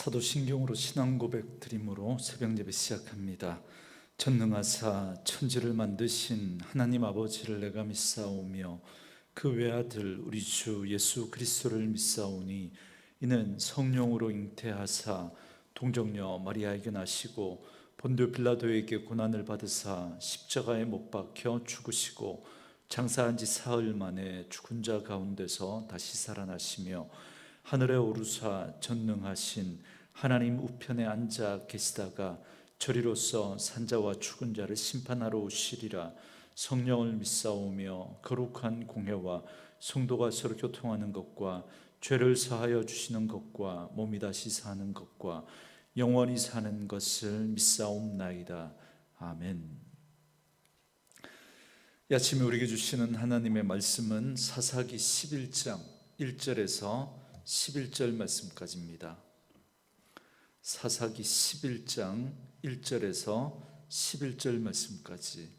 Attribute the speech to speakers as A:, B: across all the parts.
A: 사도신경으로 신앙 고백 드림으로 새벽 예배 시작합니다. 전능하사 천지를 만드신 하나님 아버지를 내가 믿사오며 그 외아들 우리 주 예수 그리스도를 믿사오니 이는 성령으로 잉태하사 동정녀 마리아에게 나시고 본디오 빌라도에게 고난을 받으사 십자가에 못 박혀 죽으시고 장사한 지 사흘 만에 죽은 자 가운데서 다시 살아나시며 하늘에 오르사 전능하신 하나님 우편에 앉아 계시다가 저리로서 산자와 죽은 자를 심판하러 오시리라. 성령을 믿사오며 거룩한 공회와 성도가 서로 교통하는 것과 죄를 사하여 주시는 것과 몸이 다시 사는 것과 영원히 사는 것을 믿사옵나이다. 아멘. 이 아침에 우리에게 주시는 하나님의 말씀은 사사기 11장 1절에서 11절 말씀까지입니다. 사사기 11장 1절에서 11절 말씀까지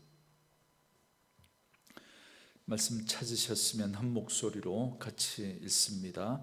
A: 말씀 찾으셨으면 한 목소리로 같이 읽습니다.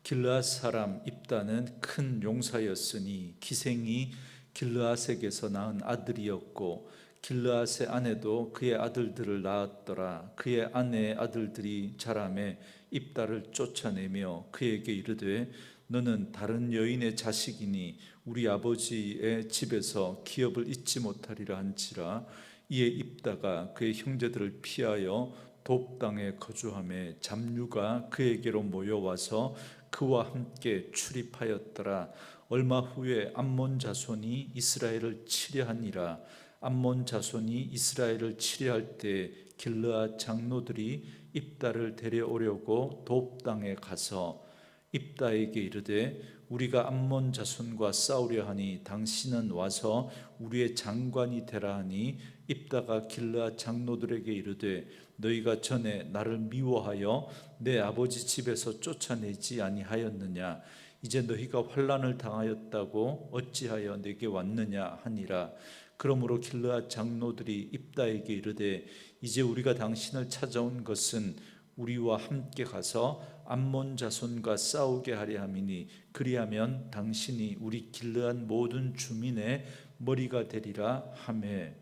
A: 길르앗 사람 입다는 큰 용사였으니 기생이 길르앗에게서 낳은 아들이었고 길르앗의 아내도 그의 아들들을 낳았더라. 그의 아내의 아들들이 자라매 입다를 쫓아내며 그에게 이르되 너는 다른 여인의 자식이니 우리 아버지의 집에서 기업을 잊지 못하리라 한지라. 이에 입다가 그의 형제들을 피하여 돕 땅에 거주하며 잡류가 그에게로 모여와서 그와 함께 출입하였더라. 얼마 후에 암몬 자손이 이스라엘을 치려하니라. 암몬 자손이 이스라엘을 치려할 때 길르앗 장로들이 입다를 데려오려고 돕 땅에 가서 입다에게 이르되 우리가 암몬 자손과 싸우려 하니 당신은 와서 우리의 장관이 되라 하니 입다가 길르앗 장로들에게 이르되 너희가 전에 나를 미워하여 내 아버지 집에서 쫓아내지 아니하였느냐? 이제 너희가 환난을 당하였다고 어찌하여 내게 왔느냐 하니라. 그러므로 길르앗 장로들이 입다에게 이르되 이제 우리가 당신을 찾아온 것은 우리와 함께 가서 암몬 자손과 싸우게 하려 함이니 그리하면 당신이 우리 길르앗 모든 주민의 머리가 되리라 하매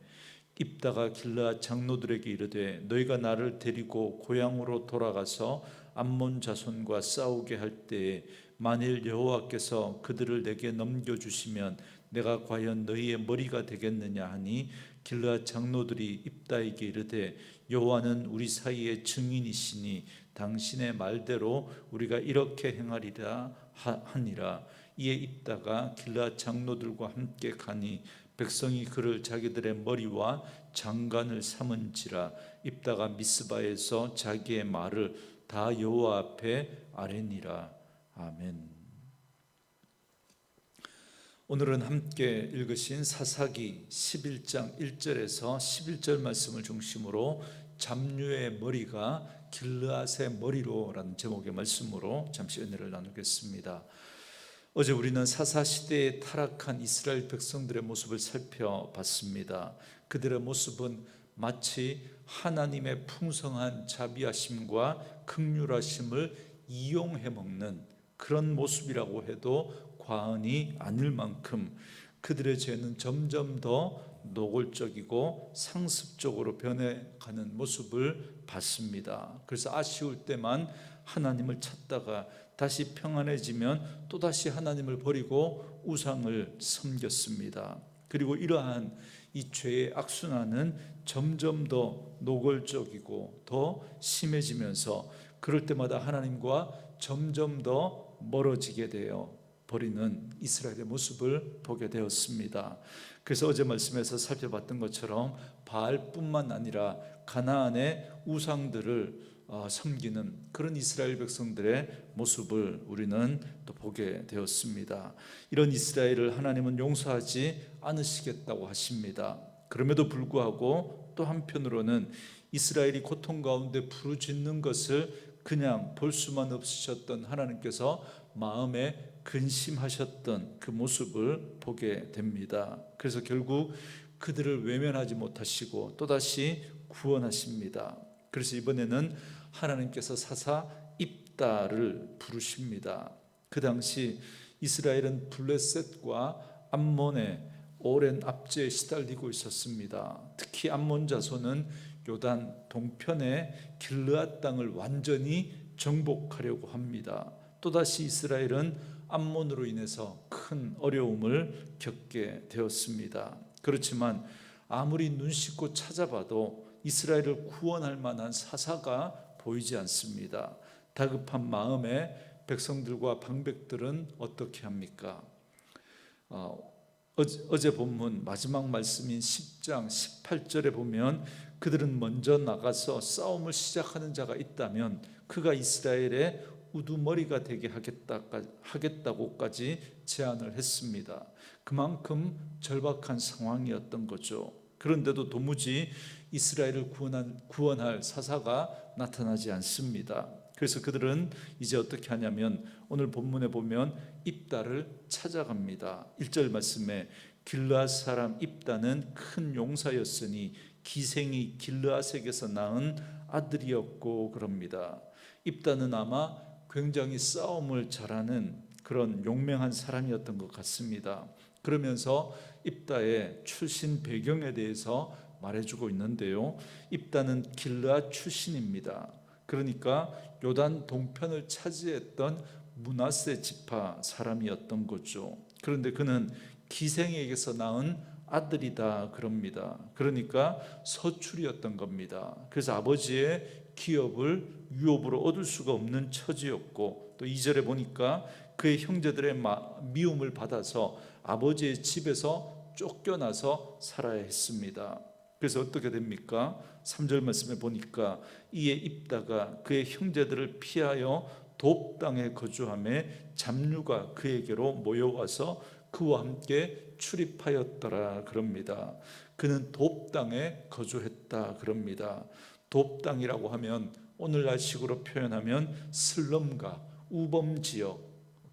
A: 입다가 길르앗 장로들에게 이르되 너희가 나를 데리고 고향으로 돌아가서 암몬 자손과 싸우게 할 때에 만일 여호와께서 그들을 내게 넘겨주시면 내가 과연 너희의 머리가 되겠느냐 하니 길르앗 장로들이 입다에게 이르되 여호와는 우리 사이의 증인이시니 당신의 말대로 우리가 이렇게 행하리라 하니라. 이에 입다가 길르앗 장로들과 함께 가니 백성이 그를 자기들의 머리와 장관을 삼은지라. 입다가 미스바에서 자기의 말을 다 여호와 앞에 아뢰니라. 아멘. 오늘은 함께 읽으신 사사기 11장 1절에서 11절 말씀을 중심으로 잡류의 머리가 길르앗의 머리로라는 제목의 말씀으로 잠시 은혜를 나누겠습니다. 어제 우리는 사사시대에 타락한 이스라엘 백성들의 모습을 살펴봤습니다. 그들의 모습은 마치 하나님의 풍성한 자비하심과 긍휼하심을 이용해 먹는 그런 모습이라고 해도 과언이 아닐 만큼 그들의 죄는 점점 더 노골적이고 상습적으로 변해가는 모습을 봤습니다. 그래서 아쉬울 때만 하나님을 찾다가 다시 평안해지면 또다시 하나님을 버리고 우상을 섬겼습니다. 그리고 이러한 이 죄의 악순환은 점점 더 노골적이고 더 심해지면서 그럴 때마다 하나님과 점점 더 멀어지게 되어 버리는 이스라엘의 모습을 보게 되었습니다. 그래서 어제 말씀에서 살펴봤던 것처럼 바알뿐만 아니라 가나안의 우상들을 섬기는 그런 이스라엘 백성들의 모습을 우리는 또 보게 되었습니다. 이런 이스라엘을 하나님은 용서하지 않으시겠다고 하십니다. 그럼에도 불구하고 또 한편으로는 이스라엘이 고통 가운데 부르짖는 것을 그냥 볼 수만 없으셨던 하나님께서 마음에 근심하셨던 그 모습을 보게 됩니다. 그래서 결국 그들을 외면하지 못하시고 또다시 구원하십니다. 그래서 이번에는 하나님께서 사사 입다를 부르십니다. 그 당시 이스라엘은 블레셋과 암몬의 오랜 압제에 시달리고 있었습니다. 특히 암몬 자손은 요단 동편의 길르앗 땅을 완전히 정복하려고 합니다. 또다시 이스라엘은 암몬으로 인해서 큰 어려움을 겪게 되었습니다. 그렇지만 아무리 눈 씻고 찾아봐도 이스라엘을 구원할 만한 사사가 보이지 않습니다. 다급한 마음에 백성들과 방백들은 어떻게 합니까? 어제 본문 마지막 말씀인 10장 18절에 보면 그들은 먼저 나가서 싸움을 시작하는 자가 있다면 그가 이스라엘의 우두머리가 되게 하겠다고까지 제안을 했습니다. 그만큼 절박한 상황이었던 거죠. 그런데도 도무지 이스라엘을 구원할 사사가 나타나지 않습니다. 그래서 그들은 이제 어떻게 하냐면 오늘 본문에 보면 입다를 찾아갑니다. 1절 말씀에 길르앗 사람 입다는 큰 용사였으니 기생이 길르앗에게서 낳은 아들이었고 그럽니다. 입다는 아마 굉장히 싸움을 잘하는 그런 용맹한 사람이었던 것 같습니다. 그러면서 입다의 출신 배경에 대해서 말해주고 있는데요. 입다는 길르앗 출신입니다. 그러니까 요단 동편을 차지했던 므낫세 지파 사람이었던 거죠. 그런데 그는 기생에게서 낳은 아들이다 그럽니다. 그러니까 서출이었던 겁니다. 그래서 아버지의 기업을 유업으로 얻을 수가 없는 처지였고, 또 2절에 보니까 그의 형제들의 미움을 받아서 아버지의 집에서 쫓겨나서 살아야 했습니다. 그래서 어떻게 됩니까? 3절 말씀에 보니까 이에 입다가 그의 형제들을 피하여 돕 땅에 거주하며 잡류가 그에게로 모여와서 그와 함께 출입하였더라 그럽니다. 그는 돕 땅에 거주했다 그럽니다. 돕 땅이라고 하면 오늘날식으로 표현하면 슬럼가 우범지역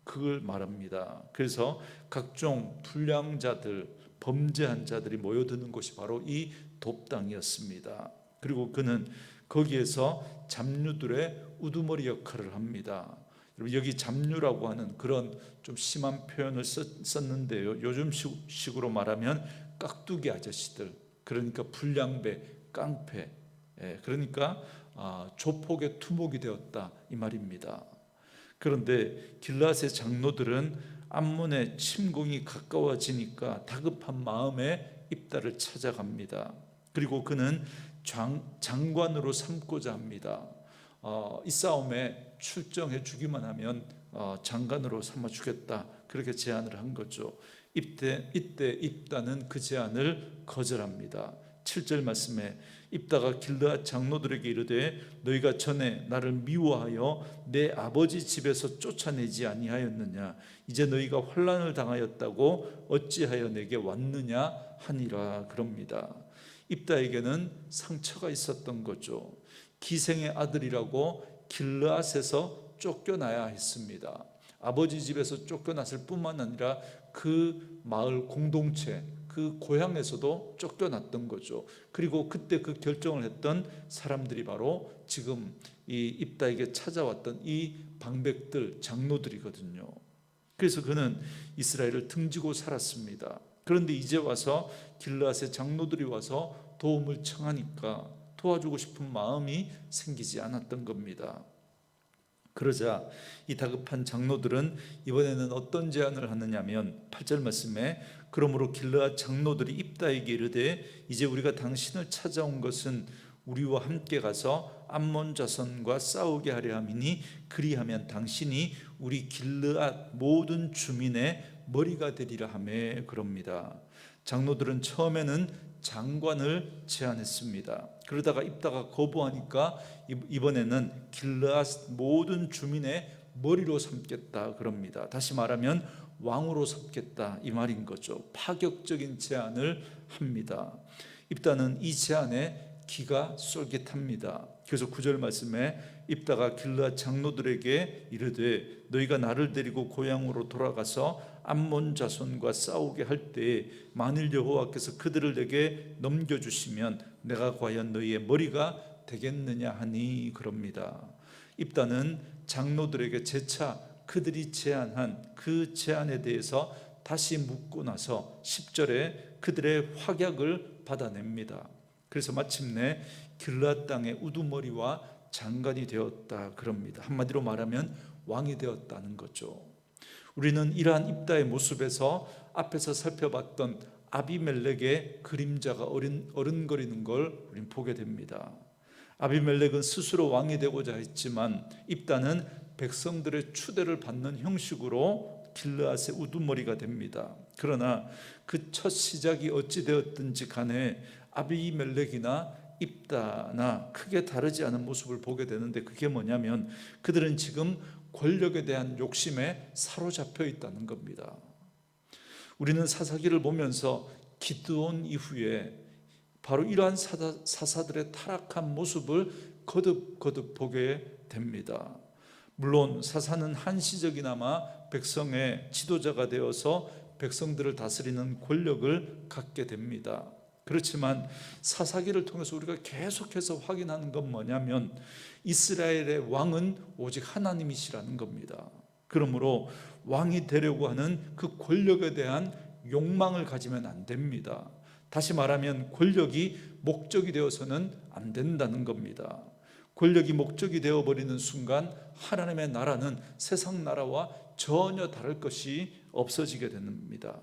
A: 그걸 말합니다. 그래서 각종 불량자들 범죄한 자들이 모여드는 곳이 바로 이 돕 땅이었습니다. 그리고 그는 거기에서 잡류들의 우두머리 역할을 합니다. 여기 잡류라고 하는 그런 좀 심한 표현을 썼는데요. 요즘 식으로 말하면 깍두기 아저씨들, 그러니까 불량배, 깡패, 그러니까 조폭의 투목이 되었다 이 말입니다. 그런데 길르앗의 장로들은 암몬의 침공이 가까워지니까 다급한 마음에 입다를 찾아갑니다. 그리고 그는 장관으로 삼고자 합니다. 이 싸움에 출정해 주기만 하면 장관으로 삼아 주겠다 그렇게 제안을 한 거죠. 이때 입다는 그 제안을 거절합니다. 7절 말씀에 입다가 길르앗 장로들에게 이르되 너희가 전에 나를 미워하여 내 아버지 집에서 쫓아내지 아니하였느냐? 이제 너희가 환난을 당하였다고 어찌하여 내게 왔느냐 하니라 그럽니다. 입다에게는 상처가 있었던 거죠. 기생의 아들이라고 길르앗에서 쫓겨나야 했습니다. 아버지 집에서 쫓겨났을 뿐만 아니라 그 마을 공동체, 그 고향에서도 쫓겨났던 거죠. 그리고 그때 그 결정을 했던 사람들이 바로 지금 이 입다에게 찾아왔던 이 방백들, 장로들이거든요. 그래서 그는 이스라엘을 등지고 살았습니다. 그런데 이제 와서 길르앗의 장로들이 와서 도움을 청하니까 도와주고 싶은 마음이 생기지 않았던 겁니다. 그러자 이 다급한 장로들은 이번에는 어떤 제안을 하느냐면 8절 말씀에 그러므로 길르앗 장로들이 입다에게 이르되 이제 우리가 당신을 찾아온 것은 우리와 함께 가서 암몬 자손과 싸우게 하려 함이니 그리하면 당신이 우리 길르앗 모든 주민의 머리가 되리라 하매 그럽니다. 장로들은 처음에는 장관을 제안했습니다. 그러다가 입다가 거부하니까 이번에는 길르앗 모든 주민의 머리로 삼겠다 그럽니다. 다시 말하면 왕으로 삼겠다 이 말인 거죠. 파격적인 제안을 합니다. 입다는 이 제안에 기가 쏠깃합니다. 그래서 9절 말씀에 입다가 길르앗 장로들에게 이르되 너희가 나를 데리고 고향으로 돌아가서 암몬 자손과 싸우게 할 때에 만일 여호와께서 그들을 내게 넘겨주시면 내가 과연 너희의 머리가 되겠느냐 하니 그럽니다. 입다는 장로들에게 재차 그들이 제안한 그 제안에 대해서 다시 묻고 나서 10절에 그들의 확약을 받아냅니다. 그래서 마침내 길르앗 땅의 우두머리와 장관이 되었다 그럽니다. 한마디로 말하면 왕이 되었다는 거죠. 우리는 이러한 입다의 모습에서 앞에서 살펴봤던 아비멜렉의 그림자가 어른거리는 걸 우리는 보게 됩니다. 아비멜렉은 스스로 왕이 되고자 했지만 입다는 백성들의 추대를 받는 형식으로 길르앗의 우두머리가 됩니다. 그러나 그 첫 시작이 어찌 되었든지 간에 아비멜렉이나 입다나 크게 다르지 않은 모습을 보게 되는데, 그게 뭐냐면 그들은 지금 권력에 대한 욕심에 사로잡혀 있다는 겁니다. 우리는 사사기를 보면서 기드온 이후에 바로 이러한 사사들의 타락한 모습을 거듭 보게 됩니다. 물론 사사는 한시적이나마 백성의 지도자가 되어서 백성들을 다스리는 권력을 갖게 됩니다. 그렇지만 사사기를 통해서 우리가 계속해서 확인하는 건 뭐냐면 이스라엘의 왕은 오직 하나님이시라는 겁니다. 그러므로 왕이 되려고 하는 그 권력에 대한 욕망을 가지면 안 됩니다. 다시 말하면 권력이 목적이 되어서는 안 된다는 겁니다. 권력이 목적이 되어버리는 순간 하나님의 나라는 세상 나라와 전혀 다를 것이 없어지게 됩니다.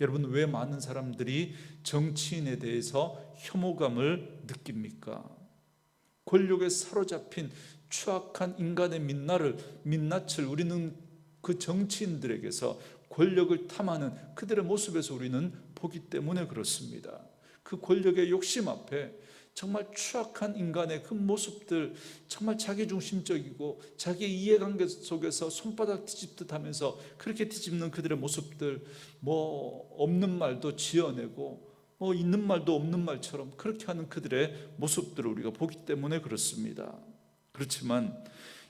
A: 여러분, 왜 많은 사람들이 정치인에 대해서 혐오감을 느낍니까? 권력에 사로잡힌 추악한 인간의 민낯을 우리는 그 정치인들에게서, 권력을 탐하는 그들의 모습에서 우리는 보기 때문에 그렇습니다. 그 권력의 욕심 앞에 정말 추악한 인간의 그 모습들, 정말 자기중심적이고 자기의 이해관계 속에서 손바닥 뒤집듯 하면서 그렇게 뒤집는 그들의 모습들, 없는 말도 지어내고 있는 말도 없는 말처럼 그렇게 하는 그들의 모습들을 우리가 보기 때문에 그렇습니다. 그렇지만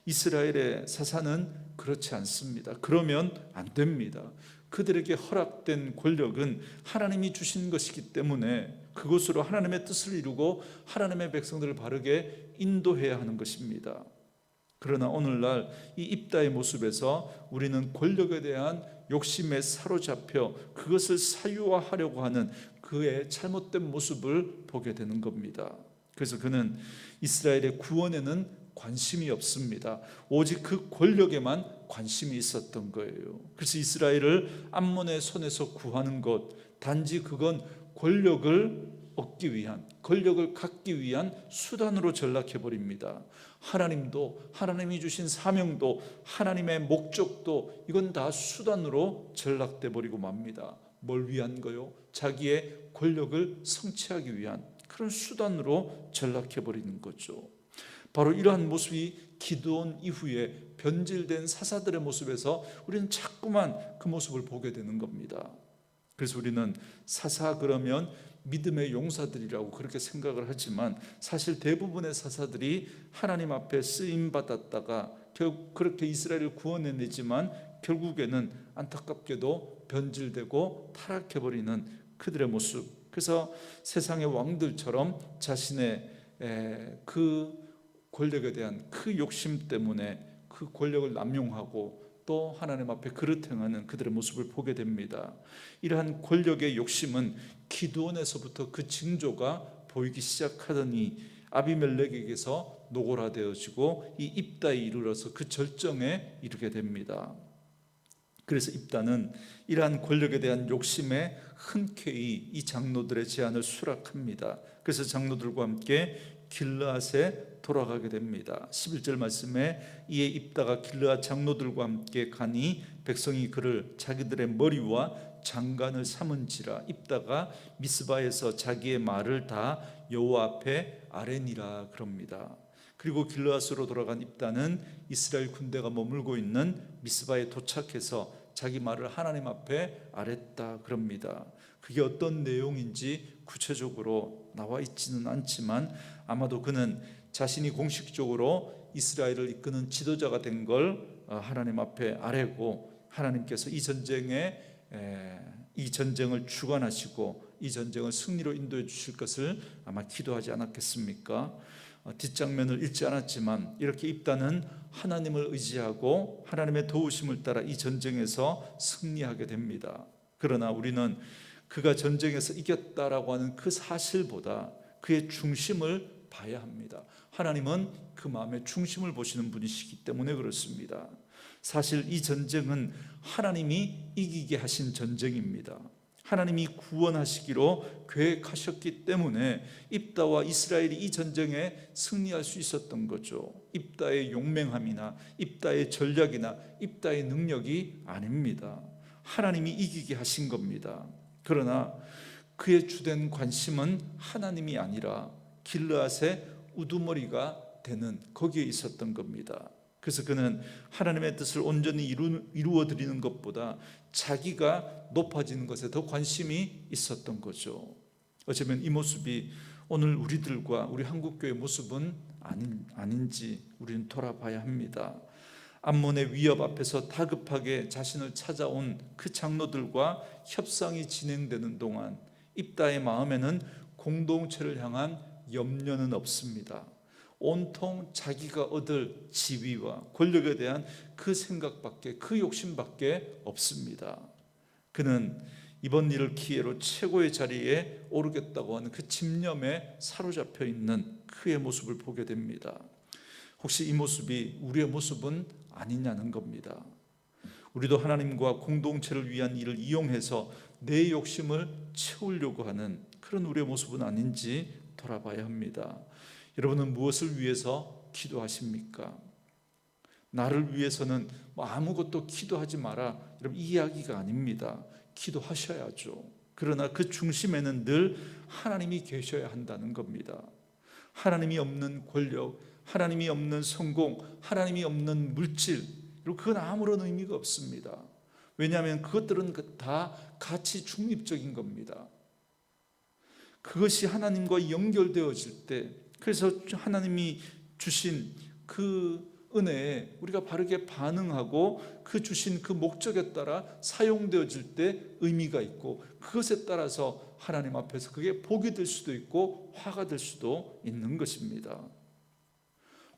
A: 이스라엘의 사사는 그렇지 않습니다. 그러면 안 됩니다. 그들에게 허락된 권력은 하나님이 주신 것이기 때문에 그것으로 하나님의 뜻을 이루고 하나님의 백성들을 바르게 인도해야 하는 것입니다. 그러나 오늘날 이 입다의 모습에서 우리는 권력에 대한 욕심에 사로잡혀 그것을 사유화하려고 하는 그의 잘못된 모습을 보게 되는 겁니다. 그래서 그는 이스라엘의 구원에는 관심이 없습니다. 오직 그 권력에만 관심이 있었던 거예요. 그래서 이스라엘을 암몬의 손에서 구하는 것, 단지 그건 권력을 얻기 위한, 권력을 갖기 위한 수단으로 전락해버립니다. 하나님도, 하나님이 주신 사명도, 하나님의 목적도 이건 다 수단으로 전락돼 버리고 맙니다. 뭘 위한 거요? 자기의 권력을 성취하기 위한 그런 수단으로 전락해버리는 거죠. 바로 이러한 모습이 기드온 이후에 변질된 사사들의 모습에서 우리는 자꾸만 그 모습을 보게 되는 겁니다. 그래서 우리는 사사 그러면 믿음의 용사들이라고 그렇게 생각을 하지만 사실 대부분의 사사들이 하나님 앞에 쓰임받았다가 결국 그렇게 이스라엘을 구원해내지만 결국에는 안타깝게도 변질되고 타락해버리는 그들의 모습. 그래서 세상의 왕들처럼 자신의 그 권력에 대한 그 욕심 때문에 그 권력을 남용하고 또 하나님 앞에 그릇 행하는 그들의 모습을 보게 됩니다. 이러한 권력의 욕심은 기드온에서부터 그 징조가 보이기 시작하더니 아비멜렉에게서 노골화되어지고 이 입다에 이르러서 그 절정에 이르게 됩니다. 그래서 입다는 이러한 권력에 대한 욕심에 흔쾌히 이 장로들의 제안을 수락합니다. 그래서 장로들과 함께 길르앗에 돌아가게 됩니다. 11절 말씀에 이에 입다가 길르앗 장로들과 함께 가니 백성이 그를 자기들의 머리와 장관을 삼은지라. 입다가 미스바에서 자기의 말을 다 여호와 앞에 아뢰니라 그럽니다. 그리고 길르앗으로 돌아간 입다는 이스라엘 군대가 머물고 있는 미스바에 도착해서 자기 말을 하나님 앞에 아뢰었다 그럽니다. 그게 어떤 내용인지 구체적으로 나와 있지는 않지만 아마도 그는 자신이 공식적으로 이스라엘을 이끄는 지도자가 된 걸 하나님 앞에 아뢰고 하나님께서 이 전쟁을 주관하시고 이 전쟁을 승리로 인도해 주실 것을 아마 기도하지 않았겠습니까? 뒷장면을 읽지 않았지만 이렇게 입다는 하나님을 의지하고 하나님의 도우심을 따라 이 전쟁에서 승리하게 됩니다. 그러나 우리는 그가 전쟁에서 이겼다라고 하는 그 사실보다 그의 중심을 봐야 합니다. 하나님은 그 마음의 중심을 보시는 분이시기 때문에 그렇습니다. 사실 이 전쟁은 하나님이 이기게 하신 전쟁입니다. 하나님이 구원하시기로 계획하셨기 때문에 입다와 이스라엘이 이 전쟁에 승리할 수 있었던 거죠. 입다의 용맹함이나 입다의 전략이나 입다의 능력이 아닙니다. 하나님이 이기게 하신 겁니다. 그러나 그의 주된 관심은 하나님이 아니라 길르앗의 우두머리가 되는 거기에 있었던 겁니다. 그래서 그는 하나님의 뜻을 온전히 이루어 드리는 것보다 자기가 높아지는 것에 더 관심이 있었던 거죠. 어쩌면 이 모습이 오늘 우리들과 우리 한국교회 모습은 아닌지 우리는 돌아봐야 합니다. 암몬의 위협 앞에서 다급하게 자신을 찾아온 그 장로들과 협상이 진행되는 동안 입다의 마음에는 공동체를 향한 염려는 없습니다. 온통 자기가 얻을 지위와 권력에 대한 그 생각밖에, 그 욕심밖에 없습니다. 그는 이번 일을 기회로 최고의 자리에 오르겠다고 하는 그 집념에 사로잡혀 있는 그의 모습을 보게 됩니다. 혹시 이 모습이 우리의 모습은 아니냐는 겁니다. 우리도 하나님과 공동체를 위한 일을 이용해서 내 욕심을 채우려고 하는 그런 우리의 모습은 아닌지 돌아봐야 합니다. 여러분은 무엇을 위해서 기도하십니까? 나를 위해서는 아무것도 기도하지 마라, 여러분 이 이야기가 아닙니다. 기도하셔야죠. 그러나 그 중심에는 늘 하나님이 계셔야 한다는 겁니다. 하나님이 없는 권력, 하나님이 없는 성공, 하나님이 없는 물질, 그건 아무런 의미가 없습니다. 왜냐하면 그것들은 다 가치 중립적인 겁니다. 그것이 하나님과 연결되어질 때, 그래서 하나님이 주신 그 은혜에 우리가 바르게 반응하고 그 주신 그 목적에 따라 사용되어질 때 의미가 있고, 그것에 따라서 하나님 앞에서 그게 복이 될 수도 있고 화가 될 수도 있는 것입니다.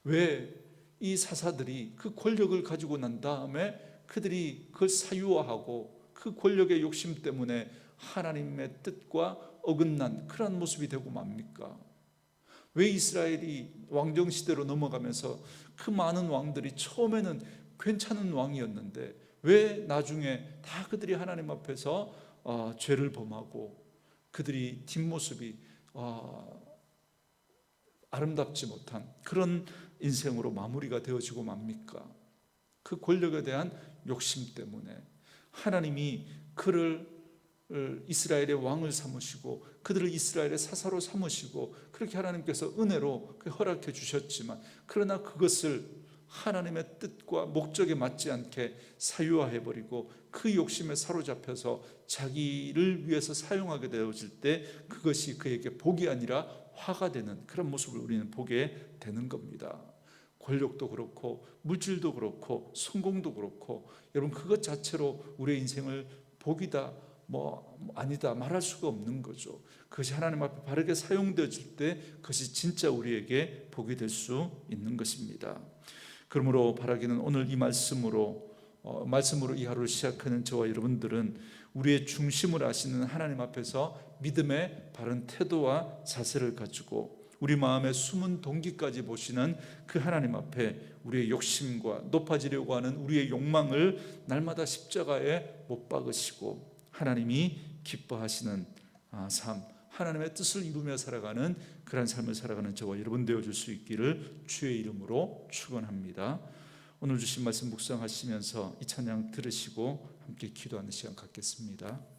A: 왜 이 사사들이 그 권력을 가지고 난 다음에 그들이 그걸 사유화하고 그 권력의 욕심 때문에 하나님의 뜻과 어긋난 그런 모습이 되고 맙니까? 왜 이스라엘이 왕정시대로 넘어가면서 그 많은 왕들이 처음에는 괜찮은 왕이었는데 왜 나중에 다 그들이 하나님 앞에서 죄를 범하고 그들이 뒷모습이 아름답지 못한 그런 인생으로 마무리가 되어지고 맙니까? 그 권력에 대한 욕심 때문에 하나님이 그를 이스라엘의 왕을 삼으시고 그들을 이스라엘의 사사로 삼으시고 그렇게 하나님께서 은혜로 허락해 주셨지만, 그러나 그것을 하나님의 뜻과 목적에 맞지 않게 사유화해버리고 그 욕심에 사로잡혀서 자기를 위해서 사용하게 되어질 때 그것이 그에게 복이 아니라 화가 되는 그런 모습을 우리는 보게 되는 겁니다. 권력도 그렇고 물질도 그렇고 성공도 그렇고 여러분 그것 자체로 우리의 인생을 복이다 아니다 말할 수가 없는 거죠. 그것이 하나님 앞에 바르게 사용되어질 때 그것이 진짜 우리에게 복이 될 수 있는 것입니다. 그러므로 바라기는 오늘 이 말씀으로 이 하루를 시작하는 저와 여러분들은 우리의 중심을 아시는 하나님 앞에서 믿음의 바른 태도와 자세를 가지고 우리 마음의 숨은 동기까지 보시는 그 하나님 앞에 우리의 욕심과 높아지려고 하는 우리의 욕망을 날마다 십자가에 못 박으시고 하나님이 기뻐하시는 삶, 하나님의 뜻을 이루며 살아가는 그런 삶을 살아가는 저와 여러분 되어줄 수 있기를 주의 이름으로 축원합니다. 오늘 주신 말씀 묵상하시면서 이 찬양 들으시고 함께 기도하는 시간 갖겠습니다.